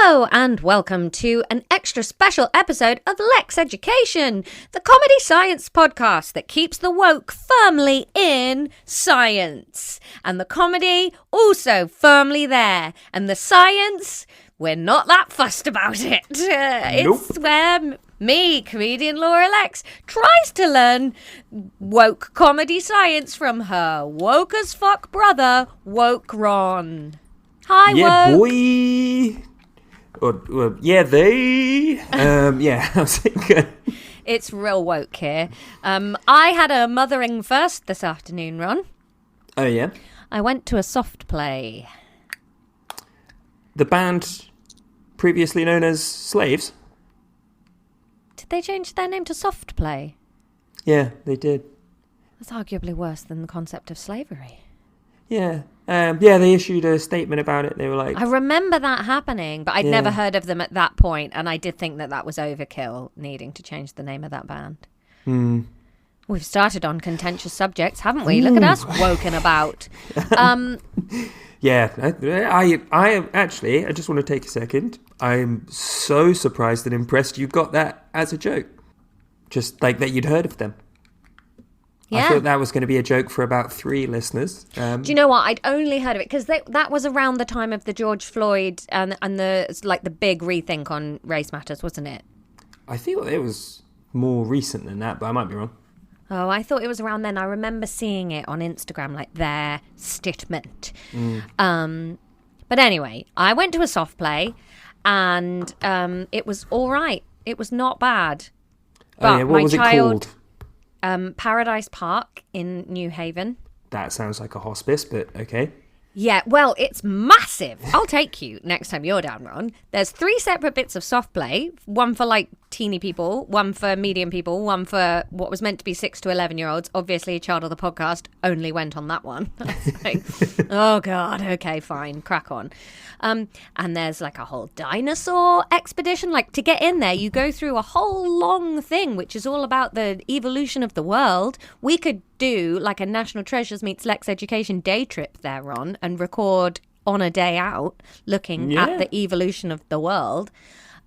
Hello and welcome to an extra special episode of Lexx Education, the comedy science podcast that keeps the woke firmly in science. And the comedy also firmly there. And the science, we're not that fussed about it. It's where me, comedian Laura Lexx, tries to learn woke comedy science from her woke as fuck brother, Woke Ron. Hi, yeah, woke. Boy. Or yeah, they. How's it going? It's real woke here. I had a mothering first this afternoon, Ron. Oh, yeah? I went to a soft play. The band previously known as Slaves? Did they change their name to soft play? Yeah, they did. That's arguably worse than the concept of slavery. Yeah. They issued a statement about it. They were like... I remember that happening, but I'd never heard of them at that point, and I did think that was overkill, needing to change the name of that band. We've started on contentious subjects, haven't we? Look at us woken about. Yeah, I actually, I just want to take a second. I'm so surprised and impressed you got that as a joke. Just like that you'd heard of them. Yeah. I thought that was going to be a joke for about 3 listeners. Do you know what? I'd only heard of it because that was around the time of the George Floyd and the big rethink on race matters, wasn't it? I feel it was more recent than that, but I might be wrong. Oh, I thought it was around then. I remember seeing it on Instagram, like their statement. But anyway, I went to a soft play and it was all right. It was not bad. But what was it called? Paradise Park in New Haven. That sounds like a hospice, but okay. Yeah, well, it's massive. I'll take you next time you're down, Ron. There's 3 separate bits of soft play. One for like teeny people, one for medium people, one for what was meant to be 6 to 11-year-olds. Obviously, a child of the podcast only went on that one. Like, oh, God. Okay, fine. Crack on. And there's like a whole dinosaur expedition. Like to get in there, you go through a whole long thing, which is all about the evolution of the world. We could do like a National Treasures meets Lexx Education day trip there, Ron, and record on a day out looking at the evolution of the world.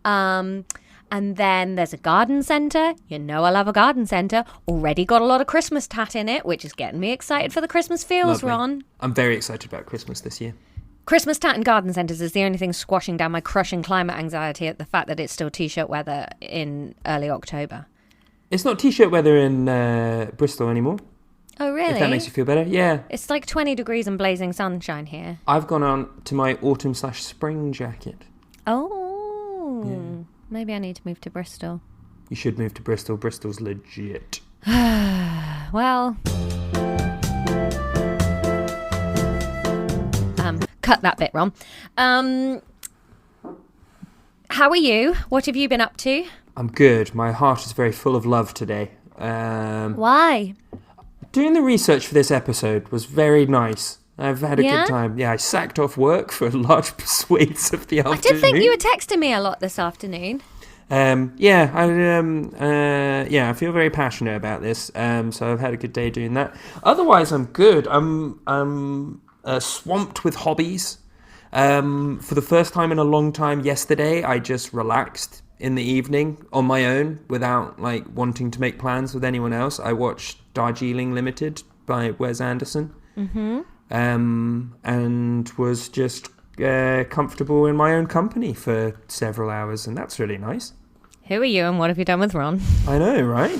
And then there's a garden centre. You know I love a garden centre. Already got a lot of Christmas tat in it, which is getting me excited for the Christmas feels, Lovely. Ron. I'm very excited about Christmas this year. Christmas tat and garden centres is the only thing squashing down my crushing climate anxiety at the fact that it's still T-shirt weather in early October. It's not T-shirt weather in Bristol anymore. Oh, really? If that makes you feel better, yeah. It's like 20 degrees and blazing sunshine here. I've gone on to my autumn/spring jacket. Oh, Yeah. Maybe I need to move to Bristol. You should move to Bristol. Bristol's legit. Well, cut that bit, Ron. How are you? What have you been up to? I'm good. My heart is very full of love today. Why? Doing the research for this episode was very nice. I've had a Yeah? good time. Yeah, I sacked off work for large swathes of the afternoon. I did think you were texting me a lot this afternoon. I feel very passionate about this. So I've had a good day doing that. Otherwise, I'm good. I'm swamped with hobbies. For the first time in a long time yesterday, I just relaxed in the evening on my own without like wanting to make plans with anyone else. I watched Darjeeling Limited by Wes Anderson. And was just comfortable in my own company for several hours, and that's really nice. Who are you and what have you done with Ron? I know, right?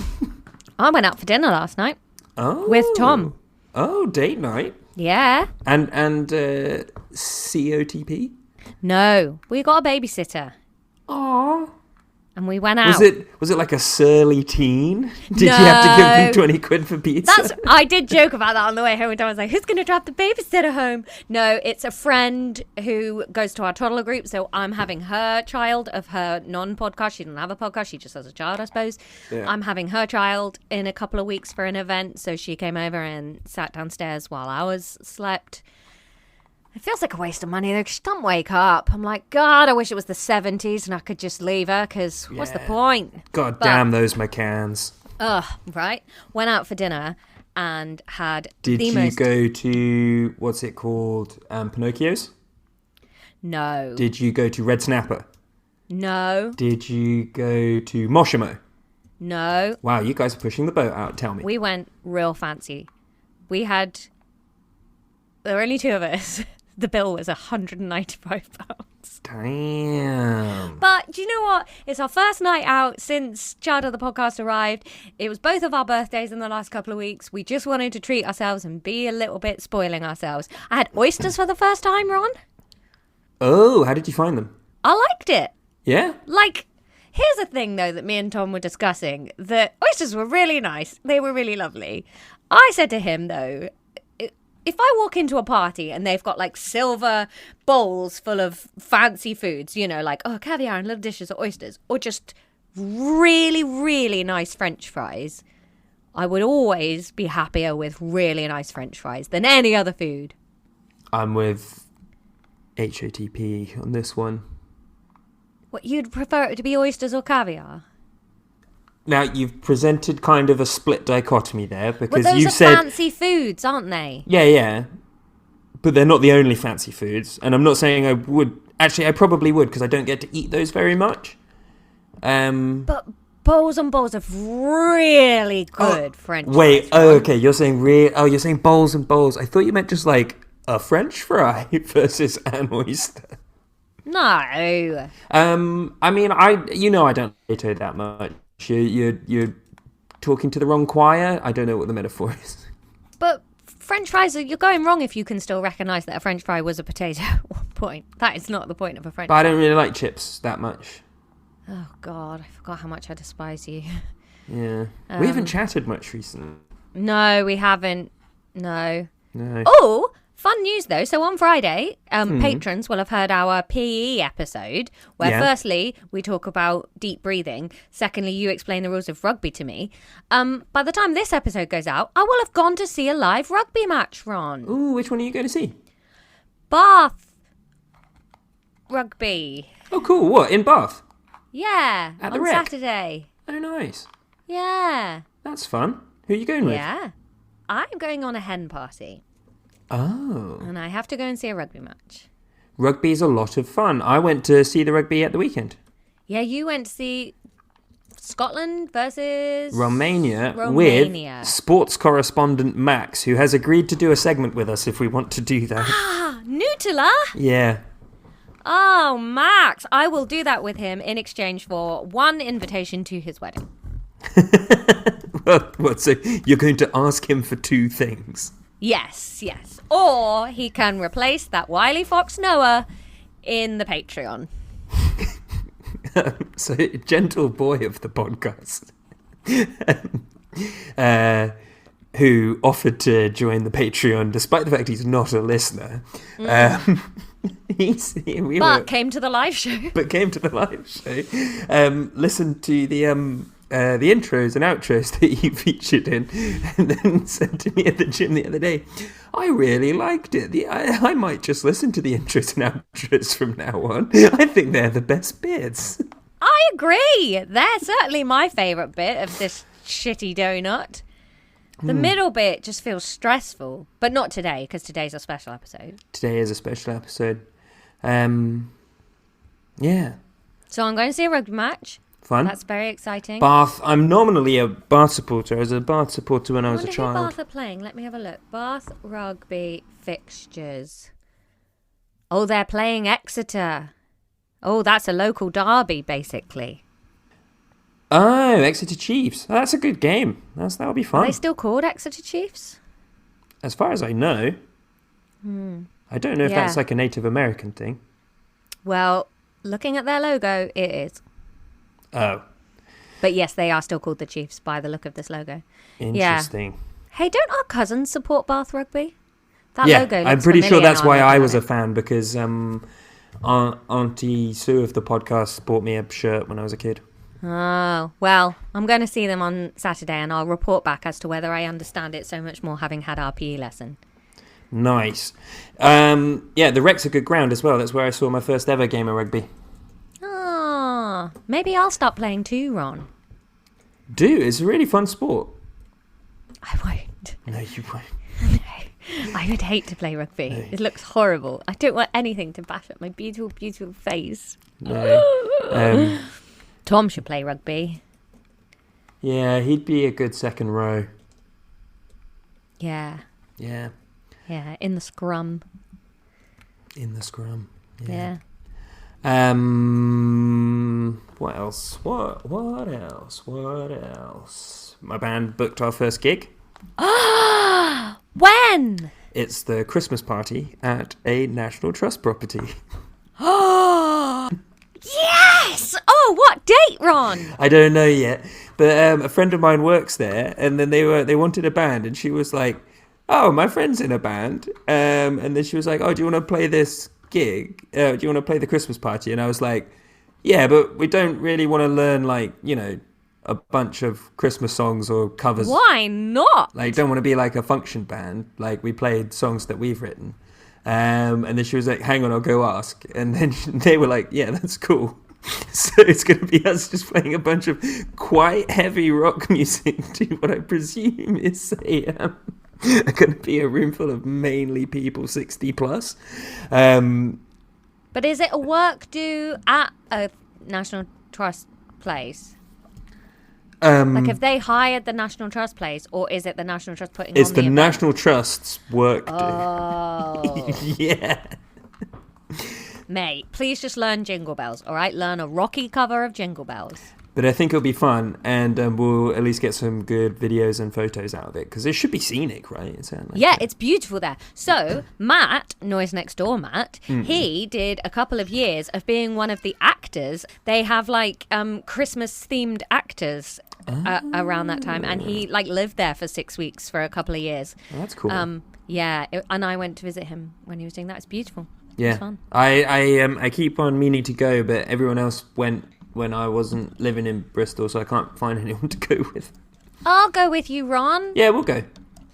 I went out for dinner last night. Oh, with Tom. Oh, date night. Yeah. And COTP. No, we got a babysitter. Aww. And we went out. Was it like a surly teen? Did you have to give them 20 quid for pizza? I did joke about that on the way home, and Tom was like, who's going to drop the babysitter home? No, it's a friend who goes to our toddler group, so I'm having her child of her non-podcast. She doesn't have a podcast, she just has a child, I suppose. Yeah. I'm having her child in a couple of weeks for an event, so she came over and sat downstairs while I slept. It feels like a waste of money, though, 'cause she doesn't wake up. I'm like, God, I wish it was the 70s and I could just leave her, because what's the point? God damn those McCanns. Ugh, right? Went out for dinner and had Did you go to, what's it called, Pinocchio's? No. Did you go to Red Snapper? No. Did you go to Moshimo? No. Wow, you guys are pushing the boat out. Tell me. We went real fancy. There were only 2 of us. The bill was £195. Damn. But do you know what? It's our first night out since Chad of the podcast arrived. It was both of our birthdays in the last couple of weeks. We just wanted to treat ourselves and be a little bit spoiling ourselves. I had oysters for the first time, Ron. Oh, how did you find them? I liked it. Yeah? Like, here's a thing, though, that me and Tom were discussing. The oysters were really nice. They were really lovely. I said to him, though, if I walk into a party and they've got, like, silver bowls full of fancy foods, you know, like, caviar and little dishes of oysters, or just really, really nice French fries, I would always be happier with really nice French fries than any other food. I'm with HOTP on this one. What, you'd prefer it to be oysters or caviar? Now, you've presented kind of a split dichotomy there, because Well, those you are said... fancy foods, aren't they? Yeah. But they're not the only fancy foods. And I'm not saying I would... Actually, I probably would, because I don't get to eat those very much. But bowls and bowls of really good French fries. Wait, okay, you're saying you're saying bowls and bowls. I thought you meant just like a French fry versus an oyster. No. I mean, I don't rate it that much. You're talking to the wrong choir. I don't know what the metaphor is. But French fries, you're going wrong if you can still recognise that a French fry was a potato at one point. That is not the point of a French fry. But I don't really like chips that much. Oh, God, I forgot how much I despise you. Yeah. We haven't chatted much recently. No, we haven't. No. No. Oh, fun news, though. So on Friday, patrons will have heard our PE episode, where firstly, we talk about deep breathing. Secondly, you explain the rules of rugby to me. By the time this episode goes out, I will have gone to see a live rugby match, Ron. Ooh, which one are you going to see? Bath rugby. Oh, cool. What, in Bath? Yeah, At the on Rec? Saturday. Oh, nice. Yeah. That's fun. Who are you going with? Yeah. I'm going on a hen party. Oh. And I have to go and see a rugby match. Rugby is a lot of fun. I went to see the rugby at the weekend. Yeah, you went to see Scotland versus Romania with sports correspondent Max, who has agreed to do a segment with us if we want to do that. Ah, Nutella? Yeah. Oh, Max. I will do that with him in exchange for one invitation to his wedding. What, so you're going to ask him for 2 things? Yes. Or he can replace that wily fox Noah in the Patreon. So, gentle boy of the podcast, who offered to join the Patreon despite the fact he's not a listener. Came to the live show. Listened to the intros and outros that you featured in, and then said to me at the gym the other day, I really liked it. I might just listen to the intros and outros from now on. I think they're the best bits. I agree. They're certainly my favourite bit of this shitty donut. The middle bit just feels stressful, but not today, because today's a special episode. Today is a special episode. Yeah. So I'm going to see a rugby match. Fun. That's very exciting. Bath. I'm nominally a Bath supporter. I was a Bath supporter when I was a child. Who Bath are playing? Let me have a look. Bath rugby fixtures. Oh, they're playing Exeter. Oh, that's a local derby, basically. Oh, Exeter Chiefs. That's a good game. That'll be fun. Are they still called Exeter Chiefs? As far as I know. I don't know if that's like a Native American thing. Well, looking at their logo, it is. Oh. But yes, they are still called the Chiefs by the look of this logo. Interesting. Yeah. Hey, don't our cousins support Bath Rugby? That logo looks I'm pretty sure familiar that's why now, I was a fan, because Auntie Sue of the podcast bought me a shirt when I was a kid. Oh, well, I'm going to see them on Saturday and I'll report back as to whether I understand it so much more having had our PE lesson. Nice. The Rec's a good ground as well. That's where I saw my first ever game of rugby. Maybe I'll start playing too, Ron. Do. It's a really fun sport. I won't. No, you won't. No. I would hate to play rugby. It looks horrible. I don't want anything to bash up my beautiful, beautiful face. No. Tom should play rugby. Yeah, he'd be a good second row. Yeah. Yeah. Yeah, in the scrum. In the scrum. Yeah. What else? What else? My band booked our first gig. When? It's the Christmas party at a National Trust property. Yes! Oh, what date, Ron? I don't know yet, but a friend of mine works there, and then they wanted a band, and she was like, "Oh, my friend's in a band," and then she was like, "Oh, do you want to play this gig? Do you want to play the Christmas party?" And I was like, "Yeah, but we don't really want to learn a bunch of Christmas songs or covers. Why not? Don't want to be like a function band. Like, we played songs that we've written." And then she was like, "Hang on, I'll go ask." And then they were like, "Yeah, that's cool." So it's going to be us just playing a bunch of quite heavy rock music to what I presume is going to be a room full of mainly people 60 plus. But is it a work due at a National Trust place? Have they hired the National Trust place, or is it the National Trust putting on the It's the event? National Trust's work due. Oh. Yeah. Mate, please just learn Jingle Bells, all right? Learn a rocky cover of Jingle Bells. But I think it'll be fun, and we'll at least get some good videos and photos out of it, because it should be scenic, right? It's beautiful there. So, Matt, Noise Next Door Matt, he did a couple of years of being one of the actors. They have, Christmas-themed actors around that time, and he, lived there for 6 weeks for a couple of years. Oh, that's cool. And I went to visit him when he was doing that. It's beautiful. Yeah. It's fun. I keep on meaning to go, but everyone else went when I wasn't living in Bristol, so I can't find anyone to go with. I'll go with you, Ron. Yeah, we'll go.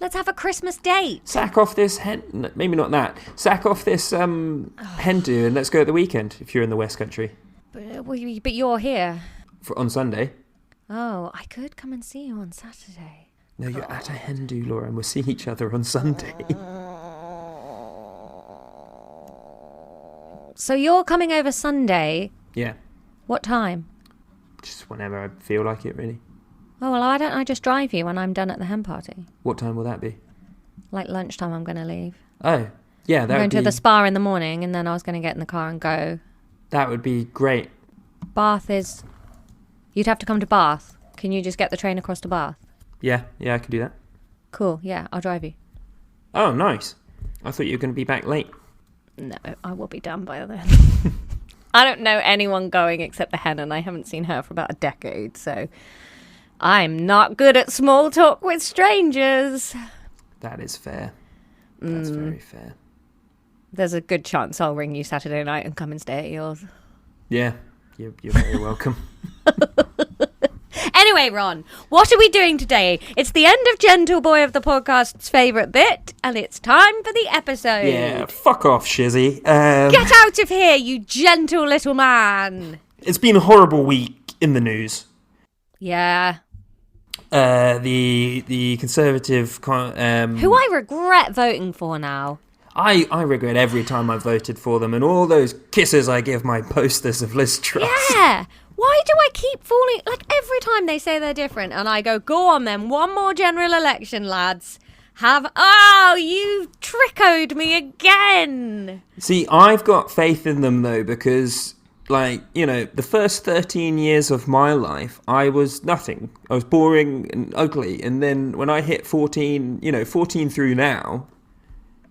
Let's have a Christmas date. Sack off this hen... Maybe not that. Sack off this hen do, and let's go at the weekend, if you're in the West Country. But you're here. On Sunday. Oh, I could come and see you on Saturday. No, you're at a hen do, Laura, and we'll see each other on Sunday. So you're coming over Sunday. Yeah. What time? Just whenever I feel like it, really. Oh, well, why don't I just drive you when I'm done at the hen party? What time will that be? Lunchtime, I'm going to leave. Oh, yeah, that I'm would going be... to the spa in the morning, and then I was going to get in the car and go. That would be great. Bath is... You'd have to come to Bath. Can you just get the train across to Bath? Yeah, I could do that. Cool, yeah, I'll drive you. Oh, nice. I thought you were going to be back late. No, I will be done by then. I don't know anyone going except the hen, and I haven't seen her for about a decade, so I'm not good at small talk with strangers. That is fair. That's very fair. There's a good chance I'll ring you Saturday night and come and stay at yours. Yeah, you're very welcome. Anyway, Ron, what are we doing today? It's the end of Gentle Boy of the podcast's favourite bit, and it's time for the episode. Yeah, fuck off, Shizzy. Get out of here, you gentle little man. It's been a horrible week in the news. Yeah. The Conservative... who I regret voting for now. I regret every time I voted for them, and all those kisses I give my posters of Liz Truss. Yeah. Why do I keep falling... every time they say they're different, and I go, go on then, one more general election, lads. Oh, you trickoed me again. See, I've got faith in them, though, because, the first 13 years of my life, I was nothing. I was boring and ugly, and then when I hit 14, 14 through now...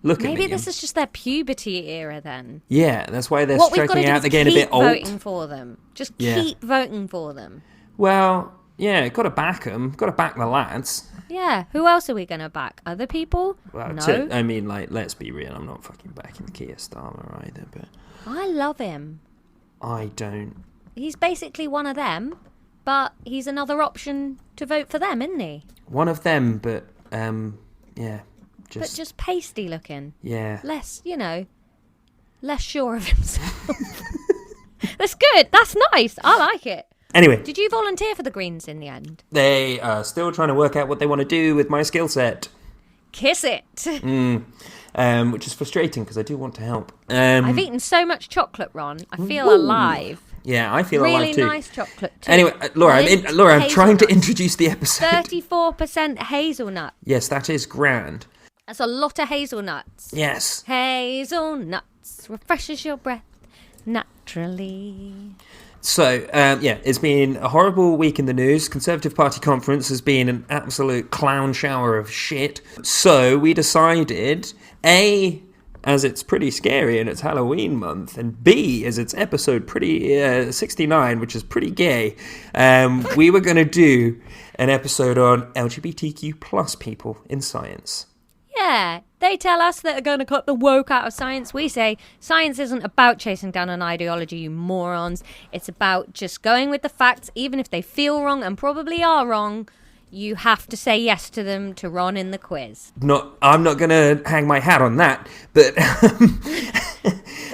Look at me. Maybe this is just their puberty era then. Yeah, that's why they're striking out. They're getting a bit old. Keep voting for them. Just keep voting for them. Well, yeah, got to back them. Got to back the lads. Yeah, who else are we going to back? Other people? Well, no. Let's be real. I'm not fucking backing Keir Starmer either, but... I love him. I don't. He's basically one of them, but he's another option to vote for them, isn't he? One of them, but, yeah... But just pasty looking. Yeah. Less sure of himself. That's good. That's nice. I like it. Anyway. Did you volunteer for the Greens in the end? They are still trying to work out what they want to do with my skill set. kiss it. Which is frustrating because I do want to help. I've eaten so much chocolate, Ron. I feel alive. Yeah, I feel really alive too. Really nice chocolate too. Anyway, Laura, I'm trying to introduce the episode. 34% hazelnut. Yes, that is grand. That's a lot of hazelnuts. Yes. Hazelnuts refreshes your breath naturally. So, it's been a horrible week in the news. Conservative Party conference has been an absolute clown shower of shit. So we decided, A, as it's pretty scary and it's Halloween month, and B, as it's episode 69, which is pretty gay, we were going to do an episode on LGBTQ plus people in science. Yeah, they tell us that they're going to cut the woke out of science. We say science isn't about chasing down an ideology, you morons. It's about just going with the facts, even if they feel wrong and probably are wrong. You have to say yes to them to Ron in the quiz. I'm not going to hang my hat on that, but... I thought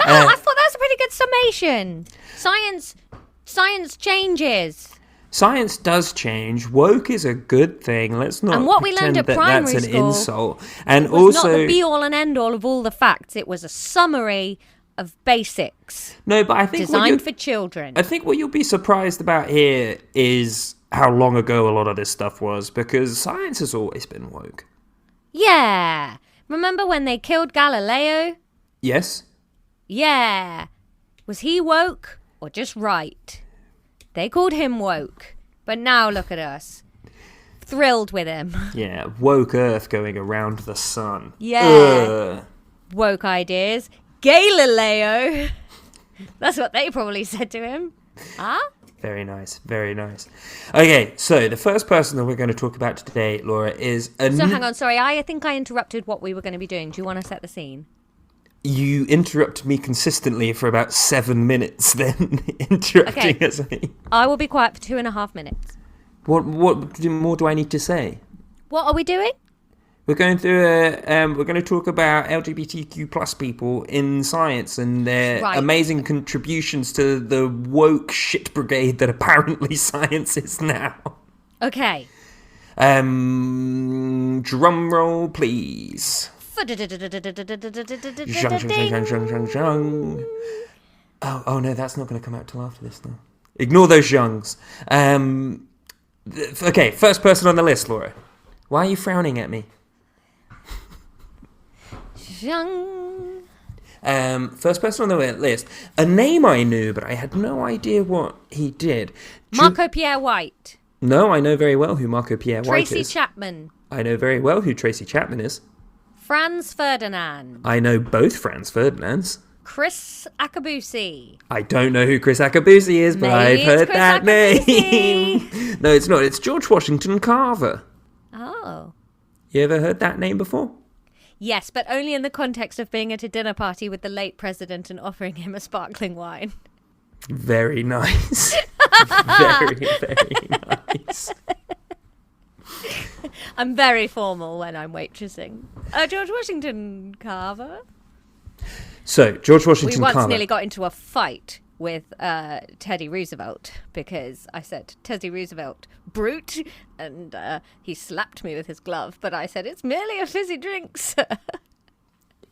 that was a pretty good summation. Science changes. Science does change. Woke is a good thing. Let's not and what we learned at primary that's an school insult. And it was also, not the be-all and end-all of all the facts. It was a summary of basics. No, but I think designed for children. I think what you'll be surprised about here is how long ago a lot of this stuff was, because science has always been woke. Yeah. Remember when they killed Galileo? Yes. Yeah. Was he woke or just right? They called him woke. But now look at us. Thrilled with him. Yeah, woke Earth going around the sun. Yeah. Ugh. Woke ideas. Galileo. That's what they probably said to him. Huh? Very nice, very nice. Okay, so the first person that we're going to talk about today, Laura, is... So hang on, sorry, I think I interrupted what we were going to be doing. Do you want to set the scene? You interrupted me consistently for about 7 minutes, then interrupting us. I will be quiet for 2.5 minutes. What more do I need to say? What are we doing? We're going through we're going to talk about LGBTQ plus people in science and their amazing contributions to the woke shit brigade that apparently science is now. Okay. Drum roll, please. Oh no, that's not going to come out till after this now. Ignore those youngs. Okay, first person on the list, Laura. Why are you frowning at me? First person on the list. A name I knew, but I had no idea what he did. Marco Pierre White. No, I know very well who Marco Pierre White is. Tracy Chapman. I know very well who Tracy Chapman is. Franz Ferdinand. I know both Franz Ferdinands. Chris Akabusi. I don't know who Chris Akabusi is, but Maybe I've heard Chris that Akabusi. name. No, it's not. It's George Washington Carver. Oh. You ever heard that name before? Yes, but only in the context of being at a dinner party with the late president and offering him a sparkling wine. Very nice. Very, very nice. I'm very formal when I'm waitressing. George Washington Carver. So, George Washington Carver. We once Carver. nearly got into a fight with Teddy Roosevelt because I said, Teddy Roosevelt, brute, and he slapped me with his glove, but I said, it's merely a fizzy drink, sir.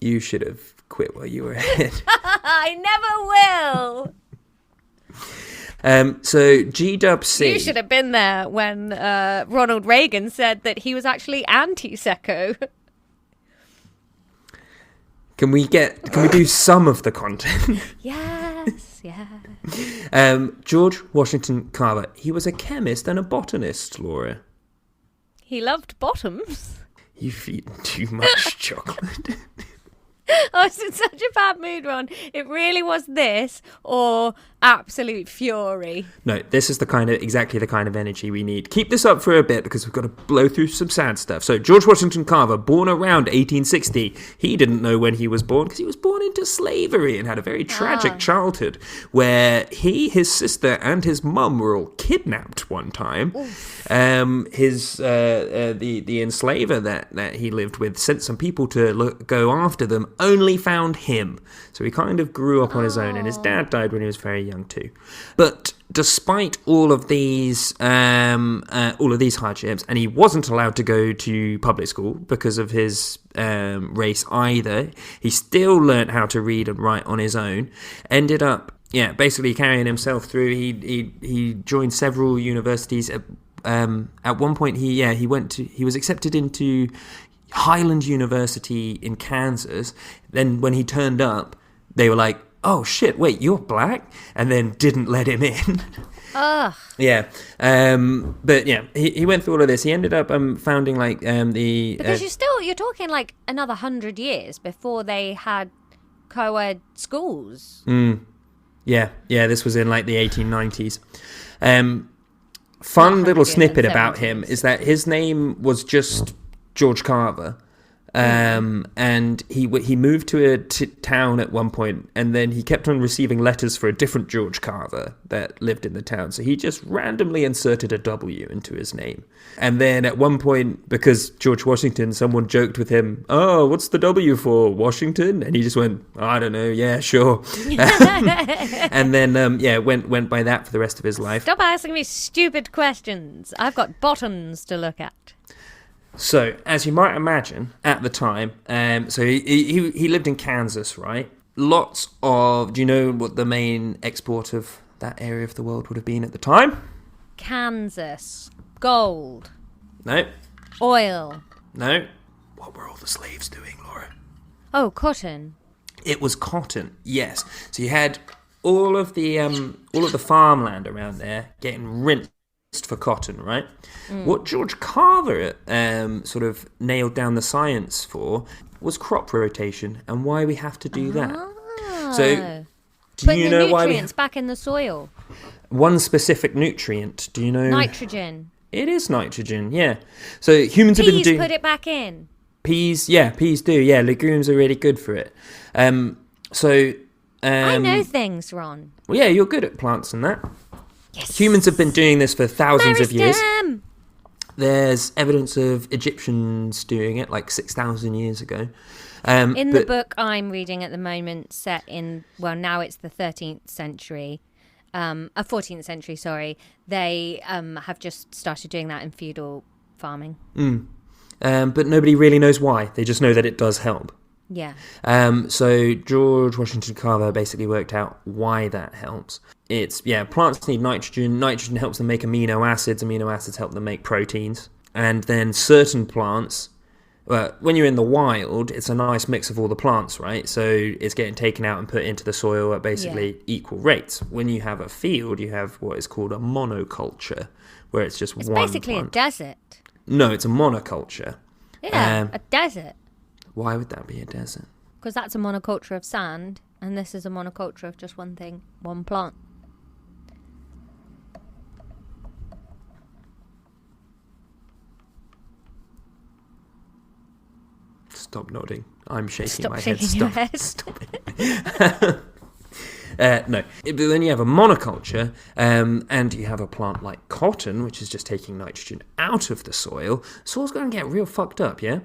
You should have quit while you were ahead. I never will. So GWC. You should have been there when Ronald Reagan said that he was actually anti-Secco. Can we do some of the content? Yes. George Washington Carver. He was a chemist and a botanist, Laura. He loved bottoms. You've eaten too much chocolate. I was in such a bad mood, Ron. It really was this or absolute fury. No, this is exactly the kind of energy we need. Keep this up for a bit because we've got to blow through some sad stuff. So, George Washington Carver, born around 1860. He didn't know when he was born because he was born into slavery and had a very tragic childhood where he, his sister, and his mum were all kidnapped one time. The enslaver that he lived with sent some people to go after them, only found him. So he kind of grew up on his own, and his dad died when he was very young too. But despite all of these hardships, and he wasn't allowed to go to public school because of his race either, he still learnt how to read and write on his own. Ended up, basically carrying himself through. He joined several universities. At one point, he was accepted into Highland University in Kansas. Then when he turned up, they were like, "Oh shit! Wait, you're black," and then didn't let him in. Ugh. Yeah, but he went through all of this. He ended up founding the because you're talking like another 100 years before they had co-ed schools. Yeah. This was in like the 1890s. Fun little snippet about him is that his name was just George Carver. And he moved to a town at one point, and then he kept on receiving letters for a different George Carver that lived in the town. So he just randomly inserted a W into his name. And then at one point, because George Washington, someone joked with him, "Oh, what's the W for, Washington?" And he just went, "I don't know. Yeah, sure." And then went by that for the rest of his life. Stop asking me stupid questions. I've got bottoms to look at. So, as you might imagine, at the time, so he lived in Kansas, right? Lots of... Do you know what the main export of that area of the world would have been at the time? Kansas. Gold. No. Oil. No. What were all the slaves doing, Laura? Oh, cotton. It was cotton, yes. So you had all of the farmland around there getting rinsed for cotton, right? What George Carver sort of nailed down the science for was crop rotation and why we have to do that. So, do Putting you know why nutrients back in the soil? One specific nutrient? Do you know? Nitrogen. It is nitrogen, yeah. So humans have been doing. Peas put it back in. Peas do. Yeah, legumes are really good for it. I know things, Ron. Well, yeah, you're good at plants and that. Yes. Humans have been doing this for thousands of years. Meristem. There's evidence of Egyptians doing it like 6,000 years ago. The book I'm reading at the moment, set in, well, now it's the 13th century, 14th century, sorry, they have just started doing that in feudal farming. But nobody really knows why. They just know that it does help. Yeah. So George Washington Carver basically worked out why that helps. It's, plants need nitrogen. Nitrogen helps them make amino acids. Amino acids help them make proteins. And then certain plants, when you're in the wild, it's a nice mix of all the plants, right? So it's getting taken out and put into the soil at basically equal rates. When you have a field, you have what is called a monoculture, where it's just one plant. It's basically a desert. No, it's a monoculture. Yeah, a desert. Why would that be a desert? Because that's a monoculture of sand, and this is a monoculture of just one thing, one plant. Stop nodding. I'm shaking my head. Stop it. No. But then you have a monoculture, and you have a plant like cotton, which is just taking nitrogen out of the soil. Soil's going to get real fucked up, yeah?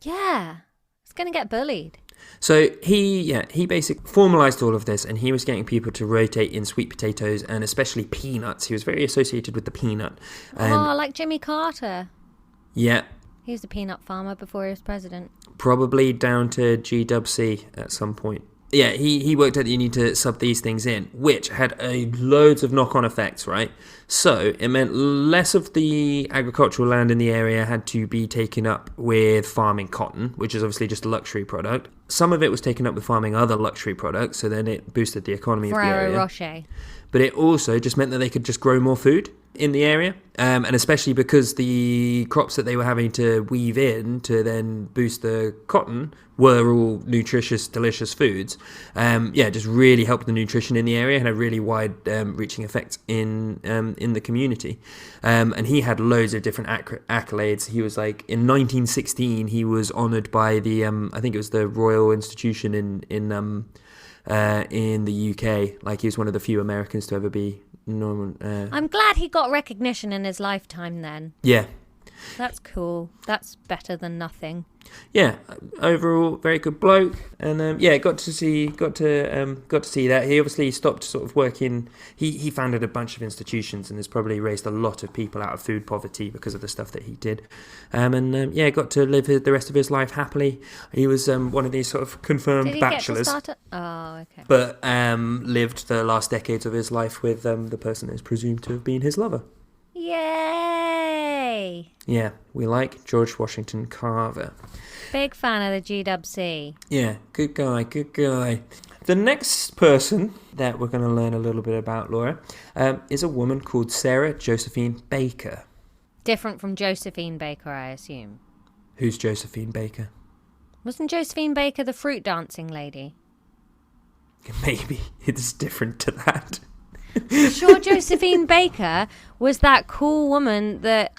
Yeah. It's going to get bullied. So he basically formalized all of this, and he was getting people to rotate in sweet potatoes and especially peanuts. He was very associated with the peanut. Like Jimmy Carter. Yeah. He was a peanut farmer before he was president. Probably down to GWC at some point. Yeah, he worked out that you need to sub these things in, which had loads of knock-on effects, right? So it meant less of the agricultural land in the area had to be taken up with farming cotton, which is obviously just a luxury product. Some of it was taken up with farming other luxury products, so then it boosted the economy of the area. Ferrero Rocher. But it also just meant that they could just grow more food in the area, and especially because the crops that they were having to weave in to then boost the cotton were all nutritious, delicious foods. Just really helped the nutrition in the area and had really wide-reaching effects in the community. And he had loads of different accolades. He was like, in 1916, he was honoured by the I think it was the Royal Institution in the UK. Like, he was one of the few Americans to ever be normal. I'm glad he got recognition in his lifetime then. Yeah. That's cool. That's better than nothing. Yeah, overall very good bloke, and got to see that. He obviously stopped sort of working. He founded a bunch of institutions and has probably raised a lot of people out of food poverty because of the stuff that he did, got to live the rest of his life happily. He was one of these sort of confirmed bachelors. Get to start Oh, okay. But lived the last decades of his life with the person who's presumed to have been his lover. Yay! Yeah, we like George Washington Carver. Big fan of the GWC. Yeah, good guy. The next person that we're going to learn a little bit about, Laura, is a woman called Sarah Josephine Baker. Different from Josephine Baker, I assume. Who's Josephine Baker? Wasn't Josephine Baker the fruit dancing lady? Maybe it's different to that. Sure, Josephine Baker was that cool woman that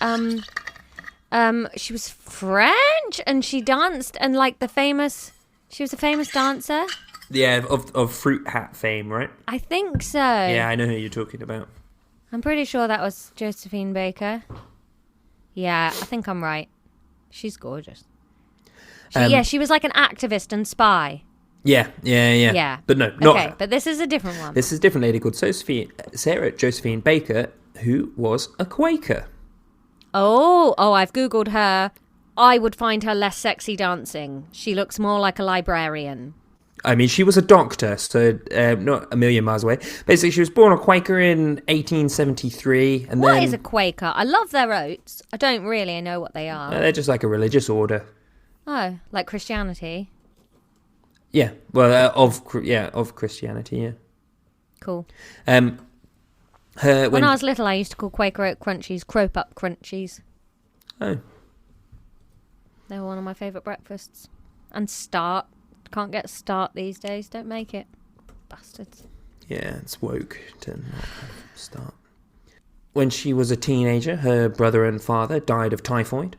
she was French and she danced and she was a famous dancer. Yeah, of fruit hat fame, right? I think so. Yeah, I know who you're talking about. I'm pretty sure that was Josephine Baker. Yeah, I think I'm right. She's gorgeous. She was like an activist and spy. Yeah. But no, not okay, her. But this is a different one. This is a different lady called Sarah Josephine Baker, who was a Quaker. Oh, I've Googled her. I would find her less sexy dancing. She looks more like a librarian. I mean, she was a doctor, so not a million miles away. Basically, she was born a Quaker in 1873. And What is a Quaker? I love their oats. I don't really know what they are. They're just like a religious order. Oh, like Christianity? Yeah, well, of Christianity, yeah. Cool. When I was little, I used to call Quaker Oat Crunchies Crope Up Crunchies. Oh. They were one of my favourite breakfasts. And Start. Can't get Start these days. Don't make it. Bastards. Yeah, it's woke to not have Start. When she was a teenager, her brother and father died of typhoid.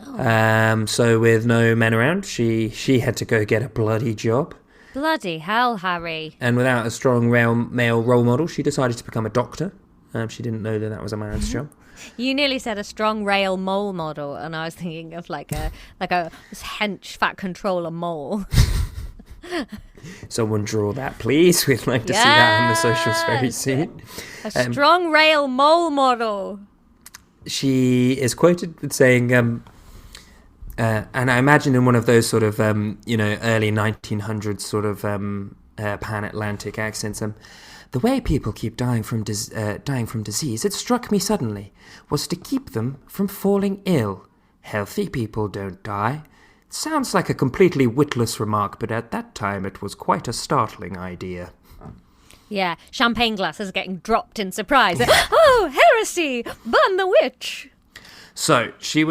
Oh. So with no men around, she had to go get a bloody job. Bloody hell, Harry. And without a strong male role model, she decided to become a doctor. She didn't know that was a man's job. You nearly said a strong rail mole model, and I was thinking of like a hench fat controller mole. Someone draw that, please. We'd like to see that on the socials very soon. A strong rail mole model. She is quoted with saying, and I imagine in one of those sort of, early 1900s sort of pan-Atlantic accents, the way people keep dying from disease, it struck me suddenly, was to keep them from falling ill. Healthy people don't die. It sounds like a completely witless remark, but at that time it was quite a startling idea. Yeah, champagne glasses getting dropped in surprise. Oh, heresy! Burn the witch! So she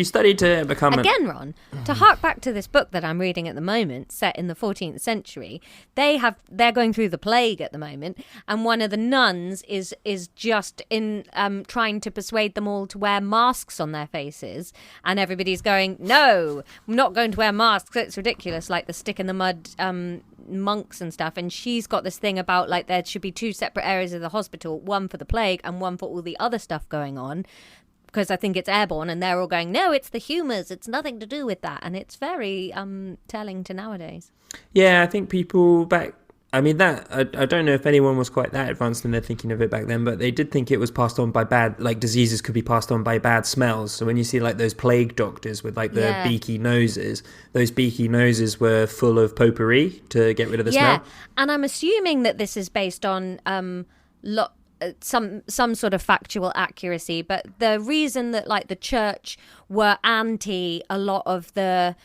studied to become again, Ron. To hark back to this book that I'm reading at the moment, set in the 14th century, they're going through the plague at the moment, and one of the nuns is just in trying to persuade them all to wear masks on their faces, and everybody's going, no, I'm not going to wear masks. It's ridiculous, like the stick in the mud monks and stuff. And she's got this thing about like there should be two separate areas of the hospital, one for the plague and one for all the other stuff going on. Because I think it's airborne, and they're all going, no, it's the humours, it's nothing to do with that. And it's very telling to nowadays. Yeah, I think people back, I don't know if anyone was quite that advanced in their thinking of it back then, but they did think it was passed on by diseases could be passed on by bad smells. So when you see like those plague doctors with like the beaky noses, those beaky noses were full of potpourri to get rid of the smell. Yeah, and I'm assuming that this is based on some sort of factual accuracy, but the reason that like the church were anti a lot of the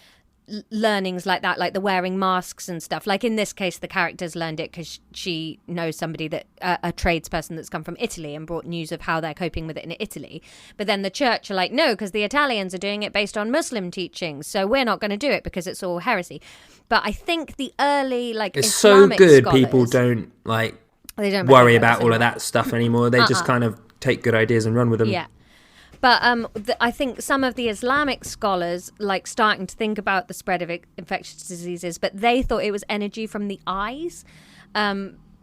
learnings like that, like the wearing masks and stuff, like in this case the characters learned it because she knows somebody that a tradesperson that's come from Italy and brought news of how they're coping with it in Italy. But then the church are like, no, because the Italians are doing it based on Muslim teachings, so we're not going to do it because it's all heresy. But I think the early it's Islamic so good scholars, people don't they don't worry about all of that stuff anymore. They just kind of take good ideas and run with them. Yeah. But I think some of the Islamic scholars like starting to think about the spread of infectious diseases, but they thought it was energy from the eyes.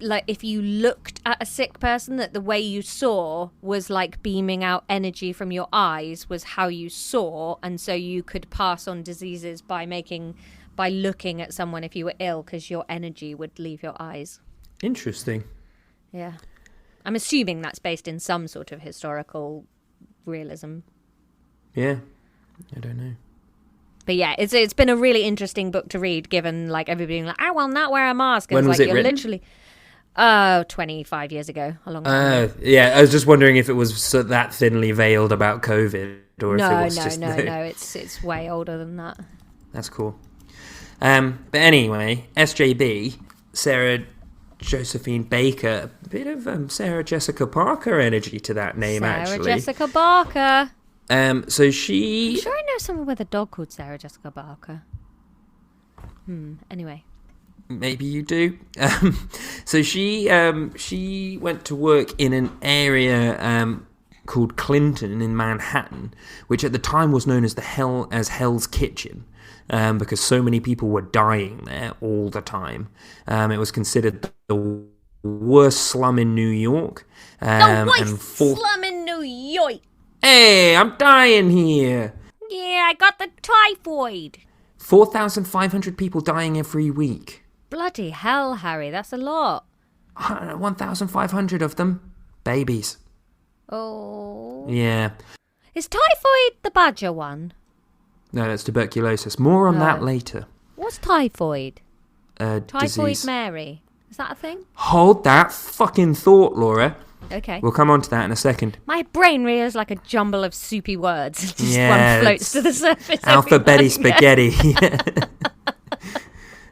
like if you looked at a sick person, that the way you saw was like beaming out energy from your eyes was how you saw, and so you could pass on diseases by looking at someone if you were ill, because your energy would leave your eyes. Interesting. Yeah. I'm assuming that's based in some sort of historical realism. Yeah. I don't know. But yeah, it's been a really interesting book to read, given like everybody being like, I will not wear a mask. And When was like, it you're written? literally 25 years ago, a long time ago. Yeah, I was just wondering if it was that thinly veiled about COVID, or if it was just... No, it's way older than that. That's cool. But anyway, SJB, Sarah Josephine Baker, a bit of Sarah Jessica Parker energy to that name, actually. Sarah Jessica Parker. So she... I'm sure I know someone with a dog called Sarah Jessica Parker. Anyway. Maybe you do. So she went to work in an area called Clinton in Manhattan, which at the time was known as Hell's Kitchen, because so many people were dying there all the time. It was considered the worst slum in New York. The worst slum in New York. Hey, I'm dying here. Yeah, I got the typhoid. 4,500 people dying every week. Bloody hell, Harry, that's a lot. 1,500 of them babies. Oh. Yeah. Is typhoid the badger one? No, it's tuberculosis. More on that later. What's typhoid? Typhoid Disease. Mary. Is that a thing? Hold that fucking thought, Laura. Okay. We'll come on to that in a second. My brain really is like a jumble of soupy words. Just Yeah, one floats to the surface. Alphabety spaghetti.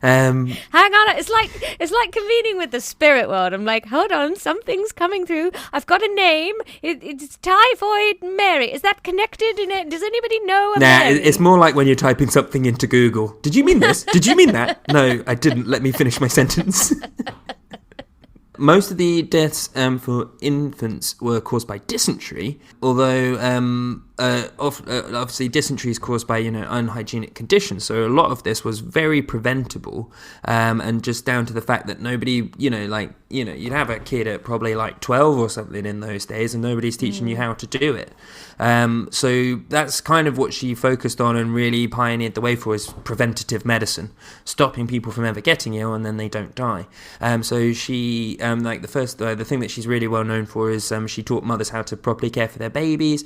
Hang on, it's like convening with the spirit world. I'm like, hold on, something's coming through. I've got a name. It's Typhoid Mary. Is that connected in it? Does anybody know? Mary? It's more like when you're typing something into Google. Did you mean this? Did you mean that? No, I didn't. Let me finish my sentence. Most of the deaths for infants were caused by dysentery, although obviously dysentery is caused by unhygienic conditions. So a lot of this was very preventable, and just down to the fact that nobody, you'd have a kid at probably like 12 or something in those days, and nobody's teaching you how to do it. So that's kind of what she focused on and really pioneered the way for, is preventative medicine, stopping people from ever getting ill and then they don't die. So she, the thing that she's really well known for is she taught mothers how to properly care for their babies.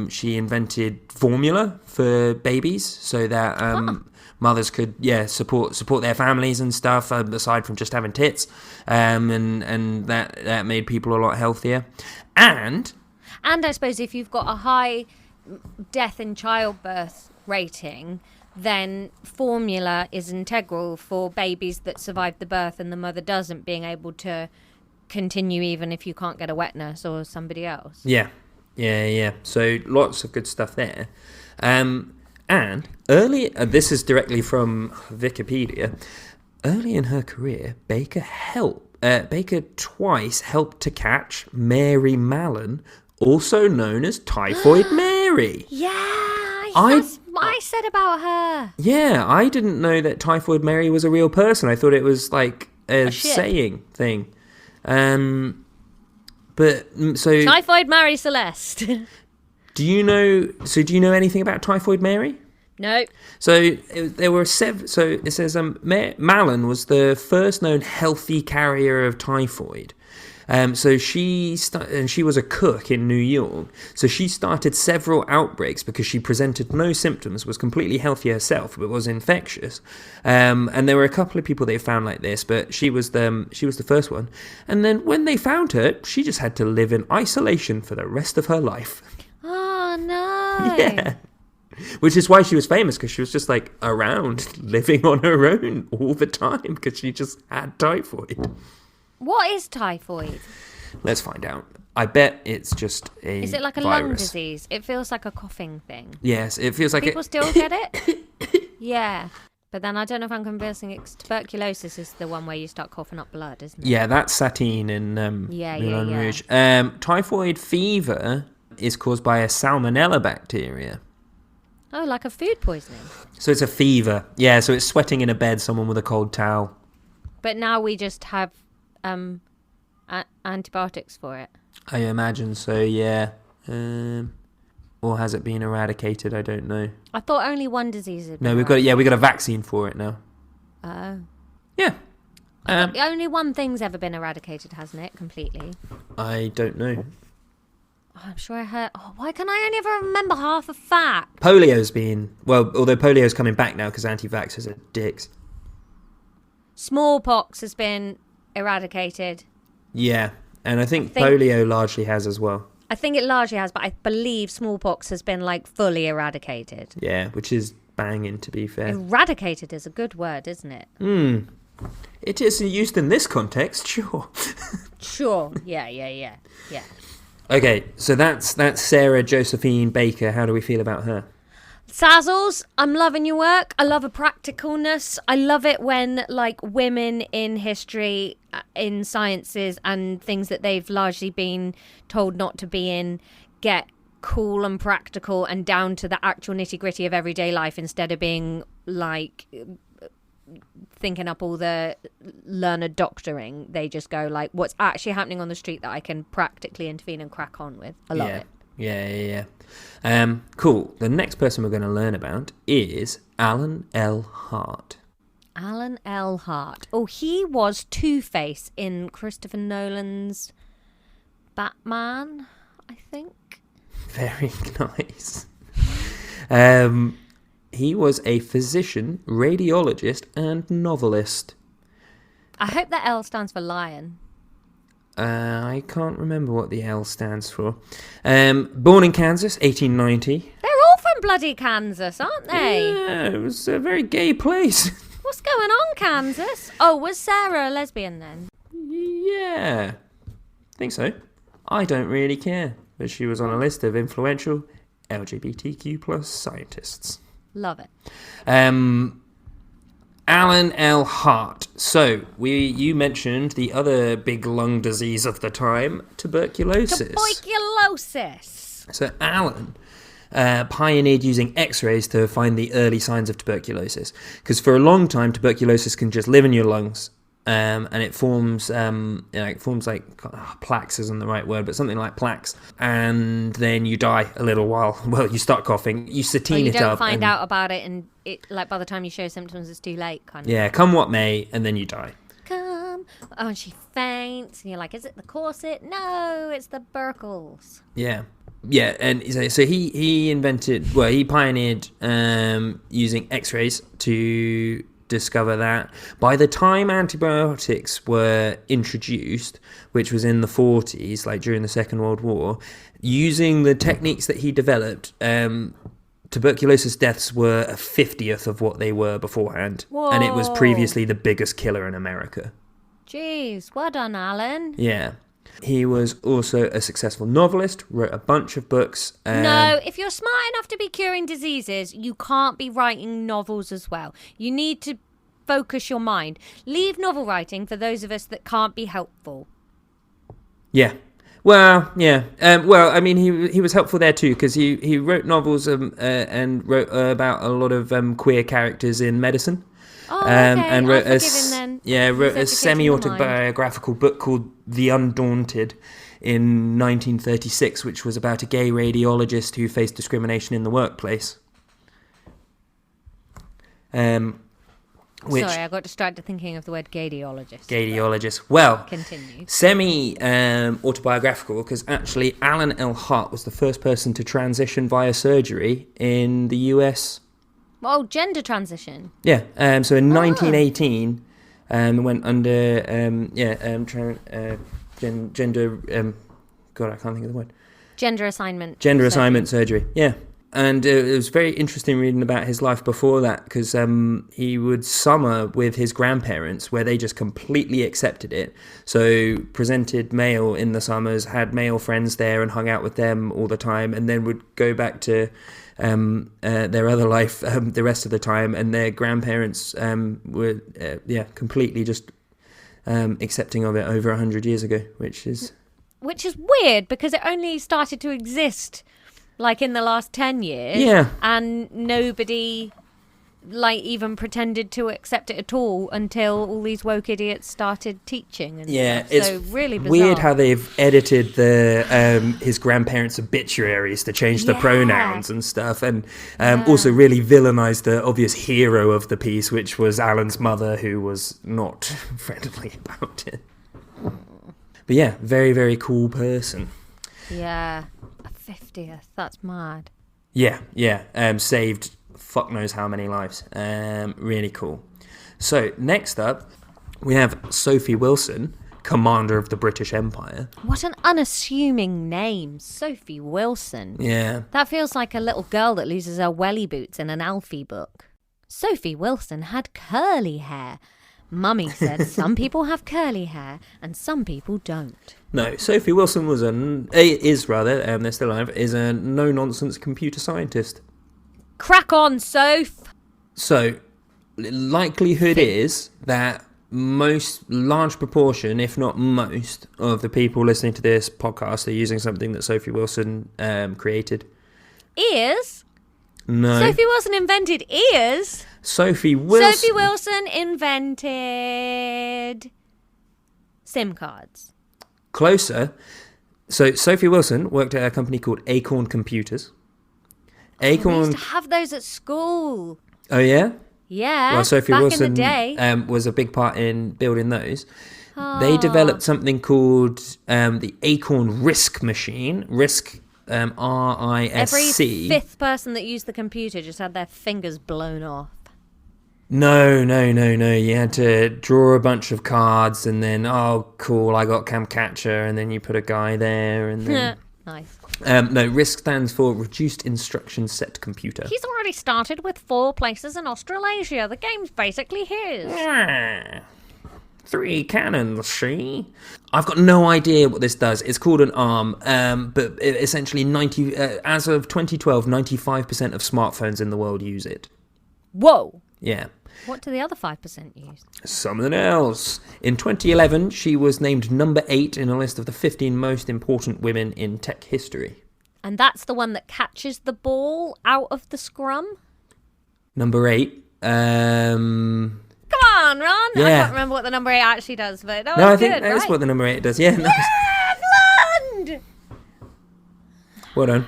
She invented formula for babies so that mothers could support their families and stuff, aside from just having tits, and that made people a lot healthier. And I suppose if you've got a high death in childbirth rating, then formula is integral for babies that survive the birth and the mother doesn't, being able to continue even if you can't get a wet nurse or somebody else. Yeah. So lots of good stuff there. And early, this is directly from Wikipedia. Early in her career, Baker twice helped to catch Mary Mallon, also known as Typhoid Mary. Yeah, that's what I said about her. Yeah, I didn't know that Typhoid Mary was a real person. I thought it was like a saying thing. Typhoid Mary Celeste. Do you know anything about Typhoid Mary? No. So there were seven. So it says Mallon was the first known healthy carrier of typhoid. So she was a cook in New York. So she started several outbreaks because she presented no symptoms, was completely healthy herself, but was infectious. And there were a couple of people they found like this, but she was the first one. And then when they found her, she just had to live in isolation for the rest of her life. Oh no! Yeah. Which is why she was famous, because she was just like around living on her own all the time because she just had typhoid. What is typhoid? Let's find out. I bet it's just a Is it like a virus. lung disease? It feels like a coughing thing. Yes, it feels like people still get it? Yeah. But then I don't know if I'm convincing it. Tuberculosis is the one where you start coughing up blood, isn't it? Yeah, that's Satine in Moulin Rouge. Typhoid fever is caused by a salmonella bacteria. Oh, like a food poisoning. So it's a fever. Yeah, so it's sweating in a bed, someone with a cold towel. But now we just have antibiotics for it? I imagine so, yeah. Or has it been eradicated? I don't know. I thought only one disease had been No, we got a vaccine for it now. Oh. Yeah. Only one thing's ever been eradicated, hasn't it? Completely. I don't know. Oh, I'm sure I heard. Oh, why can I only ever remember half a fact? Polio's been... Well, although polio's coming back now because anti-vaxxers are dicks. Smallpox has been eradicated. Yeah, and I think polio largely has as well. I think it largely has, but I believe smallpox has been, like, fully eradicated. Yeah, which is banging, to be fair. Eradicated is a good word, isn't it? It is used in this context, sure. Sure. Yeah. Okay, so that's Sarah Josephine Baker. How do we feel about her? Sazzles, I'm loving your work. I love a practicalness. I love it when, like, women in history, in sciences and things that they've largely been told not to be in, get cool and practical and down to the actual nitty-gritty of everyday life instead of being, like, thinking up all the learned doctoring. They just go, like, what's actually happening on the street that I can practically intervene and crack on with. I love it. Yeah. Cool. The next person we're going to learn about is Alan L. Hart. Alan L. Hart. Oh, he was Two-Face in Christopher Nolan's Batman, I think. Very nice. He was a physician, radiologist, and novelist. I hope that L stands for lion. I can't remember what the L stands for. Born in Kansas, 1890. They're all from bloody Kansas, aren't they? Yeah, it was a very gay place. What's going on, Kansas? Oh, was Sarah a lesbian then? Yeah, I think so. I don't really care, but she was on a list of influential LGBTQ plus scientists. Love it. Alan L. Hart. So, you mentioned the other big lung disease of the time, tuberculosis. So, Alan pioneered using X-rays to find the early signs of tuberculosis. Because for a long time, tuberculosis can just live in your lungs, and it forms, plaques isn't the right word, but something like plaques. And then you die a little while. Well, you start coughing, you satine it up. You don't find out about it, and it, like, by the time you show symptoms, it's too late, kind of. Yeah, come what may, and then you die. And she faints, and you're like, is it the corset? No, it's the Burkles. Yeah, and so he pioneered using X-rays to discover that. By the time antibiotics were introduced, which was in the 40s, like during the Second World War, using the techniques that he developed, tuberculosis deaths were a 50th of what they were beforehand. Whoa. And it was previously the biggest killer in America. Jeez, well done, Alan. Yeah. He was also a successful novelist, wrote a bunch of books. No, if you're smart enough to be curing diseases, you can't be writing novels as well. You need to focus your mind. Leave novel writing for those of us that can't be helpful. Yeah. Well, yeah. I mean, he was helpful there too, because he wrote novels and wrote about a lot of queer characters in medicine. Oh, okay. And wrote I'll forgive him then. Yeah, wrote a semi-autobiographical book called The Undaunted in 1936, which was about a gay radiologist who faced discrimination in the workplace. Sorry, I got distracted thinking of the word gaydiologist. Gaydiologist. Well, continue. Semi-autobiographical, because actually Alan L. Hart was the first person to transition via surgery in the US. Oh, gender transition. Yeah. So in 1918, it went under gender. God, I can't think of the word. Gender assignment. Gender assignment surgery. Yeah. And it was very interesting reading about his life before that, because he would summer with his grandparents where they just completely accepted it. So presented male in the summers, had male friends there and hung out with them all the time, and then would go back to their other life the rest of the time, and their grandparents were completely just accepting of it over 100 years ago, which is weird because it only started to exist like in the last 10 years. Yeah. And nobody even pretended to accept it at all until all these woke idiots started teaching. And Yeah, stuff. it's So really bizarre. weird how they've edited his grandparents' obituaries to change the pronouns and stuff, and also really villainized the obvious hero of the piece, which was Alan's mother, who was not friendly about it. But yeah, very, very cool person. Yeah, a 50th. That's mad. Yeah. Saved fuck knows how many lives. Really cool. So next up, we have Sophie Wilson, commander of the British Empire. What an unassuming name, Sophie Wilson. Yeah. That feels like a little girl that loses her welly boots in an Alfie book. Sophie Wilson had curly hair. Mummy said some people have curly hair and some people don't. No, Sophie Wilson was they're still alive, is a no-nonsense computer scientist. Crack on, Soph! So, likelihood is that large proportion, if not most, of the people listening to this podcast are using something that Sophie Wilson created. Ears? No. Sophie Wilson invented ears? Sophie Wilson invented SIM cards. Closer. So Sophie Wilson worked at a company called Acorn Computers. We used to have those at school. Oh yeah? Yeah. Well, Sophie back Wilson in the day. Was a big part in building those. They developed something called the Acorn RISC machine. RISC, RISC. Every fifth person that used the computer just had their fingers blown off. No. You had to draw a bunch of cards and then, oh, cool, I got Camcatcher, and then you put a guy there and then... Nice. No, RISC stands for Reduced Instruction Set Computer. He's already started with 4 places in Australasia. The game's basically his. 3 cannons, see? I've got no idea what this does. It's called an ARM, but essentially as of 2012, 95% of smartphones in the world use it. Whoa. Yeah. What do the other 5% use? Something else. In 2011, she was named number 8 in a list of the 15 most important women in tech history. And that's the one that catches the ball out of the scrum? Number 8. Come on, Ron. Yeah. I can't remember what the number 8 actually does, but that was I good, think that's right? what the number 8 does. Yeah. Blonde! Well done.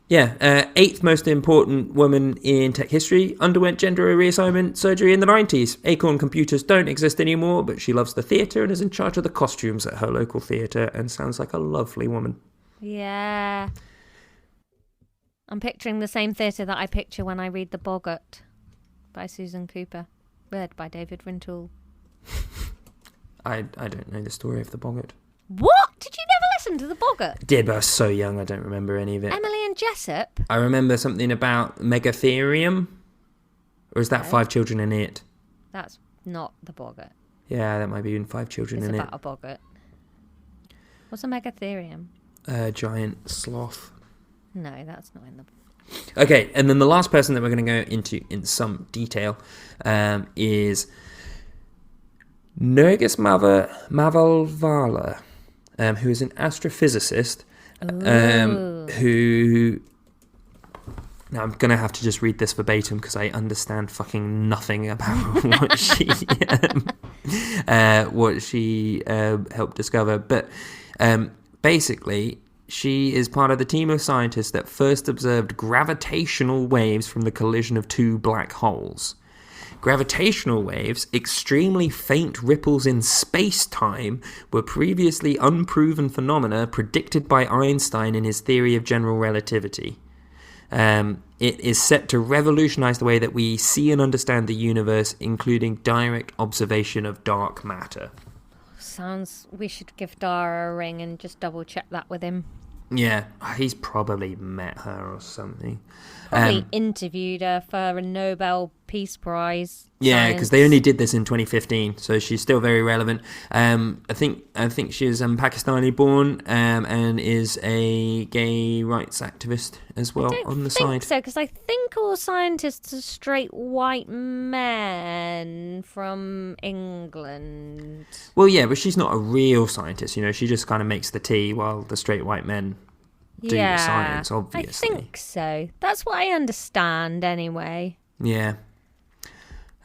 Yeah, 8th most important woman in tech history, underwent gender reassignment surgery in the 90s. Acorn Computers don't exist anymore, but she loves the theatre and is in charge of the costumes at her local theatre and sounds like a lovely woman. Yeah. I'm picturing the same theatre that I picture when I read The Boggart by Susan Cooper, read by David Rintoul. I don't know the story of the Boggart. What? Did you never listen to The Boggart? Did, but I was so young I don't remember any of it. Emily and Jessup? I remember something about Megatherium. Or is that Okay. 5 Children in It? That's not The Boggart. Yeah, that might be in 5 Children It's in It. about a boggart. What's a megatherium? Giant sloth. No, that's not in the... Okay, and then the last person that we're going to go into in some detail is Nergis Mavalvala, who is an astrophysicist who... Now, I'm going to have to just read this verbatim because I understand fucking nothing about what she helped discover. But basically, she is part of the team of scientists that first observed gravitational waves from the collision of 2 black holes. Gravitational waves, extremely faint ripples in space-time, were previously unproven phenomena predicted by Einstein in his theory of general relativity. It is set to revolutionize the way that we see and understand the universe, including direct observation of dark matter. Sounds... We should give Dara a ring and just double-check that with him. Yeah, he's probably met her or something. Probably interviewed her for a Nobel Peace Prize. Yeah, because they only did this in 2015, so she's still very relevant. I think she's Pakistani born and is a gay rights activist as well on the side. I think so, because I think all scientists are straight white men from England. Well, yeah, but she's not a real scientist, you know. She just kind of makes the tea while the straight white men do the science, obviously. I think so. That's what I understand, anyway. Yeah.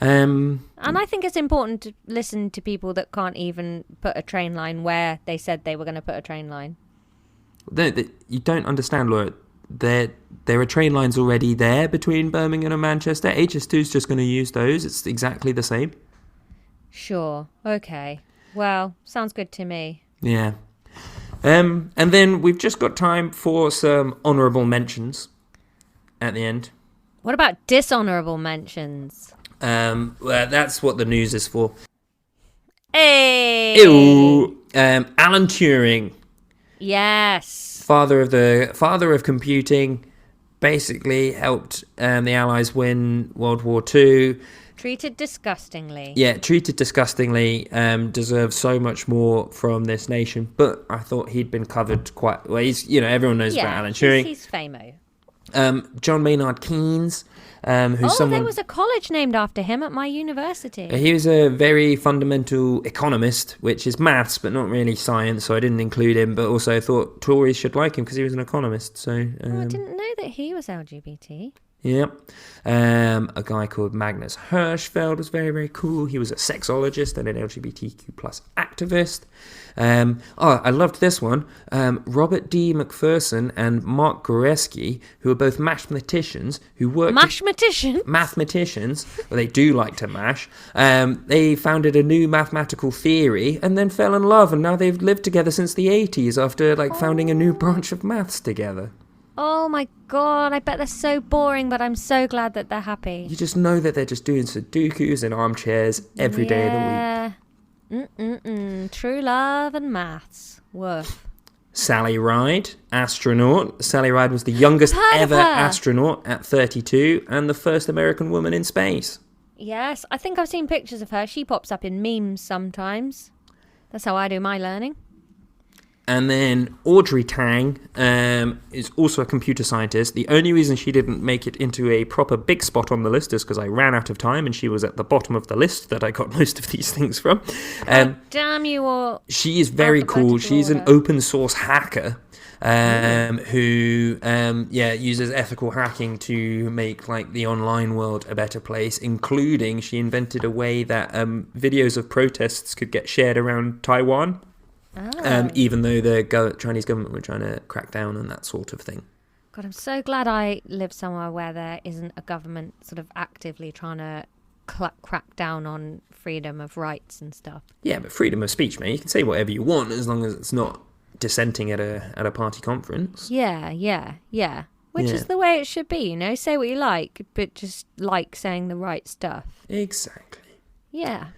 And I think it's important to listen to people that can't even put a train line where they said they were going to put a train line. You don't understand, Laura. There are train lines already there between Birmingham and Manchester. HS2 is just going to use those. It's exactly the same. Sure. Okay. Well, sounds good to me. Yeah. And then we've just got time for some honourable mentions at the end. What about dishonourable mentions? Well, that's what the news is for. Hey! Ew. Alan Turing. Yes. Father of computing, basically helped the Allies win World War II. Treated disgustingly. Yeah, treated disgustingly. Deserves so much more from this nation. But I thought he'd been covered quite well. He's, everyone knows about Alan Turing. He's famous. John Maynard Keynes. There was a college named after him at my university. He was a very fundamental economist, which is maths, but not really science, so I didn't include him, but also I thought Tories should like him because he was an economist. So I didn't know that he was LGBT. Yep. A guy called Magnus Hirschfeld was very, very cool. He was a sexologist and an LGBTQ plus activist. I loved this one. Robert D. McPherson and Mark Goreski, who are both mathematicians who work... Mathematicians. Well, they do like to mash. They founded a new mathematical theory and then fell in love, and now they've lived together since the 80s after founding a new branch of maths together. Oh my god, I bet they're so boring, but I'm so glad that they're happy. You just know that they're just doing Sudokus in armchairs every day of the week. True love and maths. Woof. Sally Ride, astronaut. Sally Ride was the youngest ever astronaut at 32 and the first American woman in space. Yes, I think I've seen pictures of her. She pops up in memes sometimes. That's how I do my learning. And then Audrey Tang is also a computer scientist. The only reason she didn't make it into a proper big spot on the list is because I ran out of time and she was at the bottom of the list that I got most of these things from. Damn you all. She is very cool. She's an open source hacker who uses ethical hacking to make the online world a better place, including she invented a way that videos of protests could get shared around Taiwan. Even though the Chinese government were trying to crack down on that sort of thing. God, I'm so glad I live somewhere where there isn't a government sort of actively trying to crack down on freedom of rights and stuff. Yeah, but freedom of speech, mate. You can say whatever you want as long as it's not dissenting at a party conference. Yeah. Which is the way it should be, Say what you like, but just saying the right stuff. Exactly. Yeah.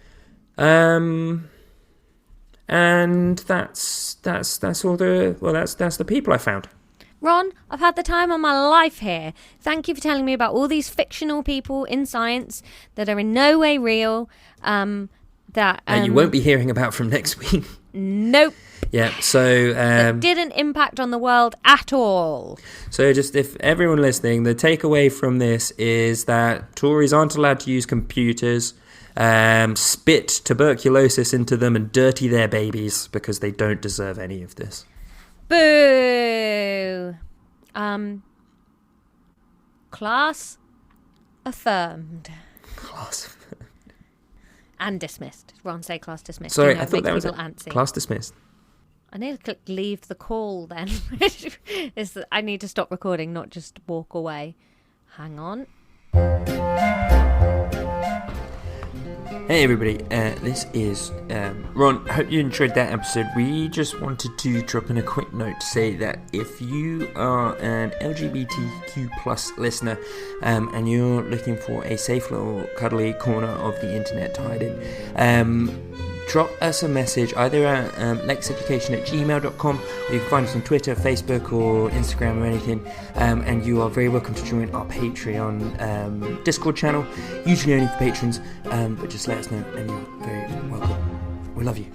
And that's all that's the people I found. Ron, I've had the time of my life here. Thank you for telling me about all these fictional people in science that are in no way real. That you won't be hearing about from next week. Nope. Yeah, so... that didn't impact on the world at all. So just if everyone listening, the takeaway from this is that Tories aren't allowed to use computers, spit tuberculosis into them and dirty their babies because they don't deserve any of this. Boo! Class affirmed. Class affirmed. And dismissed. Ron, say class dismissed. Sorry, I thought that was antsy. Class dismissed. I need to click leave the call then. I need to stop recording, not just walk away. Hang on. Hey everybody, this is Ron. I hope you enjoyed that episode. We just wanted to drop in a quick note to say that if you are an LGBTQ plus listener and you're looking for a safe little cuddly corner of the internet to hide in, drop us a message either at lexeducation@gmail.com, or you can find us on Twitter, Facebook or Instagram or anything, and you are very welcome to join our Patreon Discord channel, usually only for patrons, but just let us know and you're very welcome. We love you.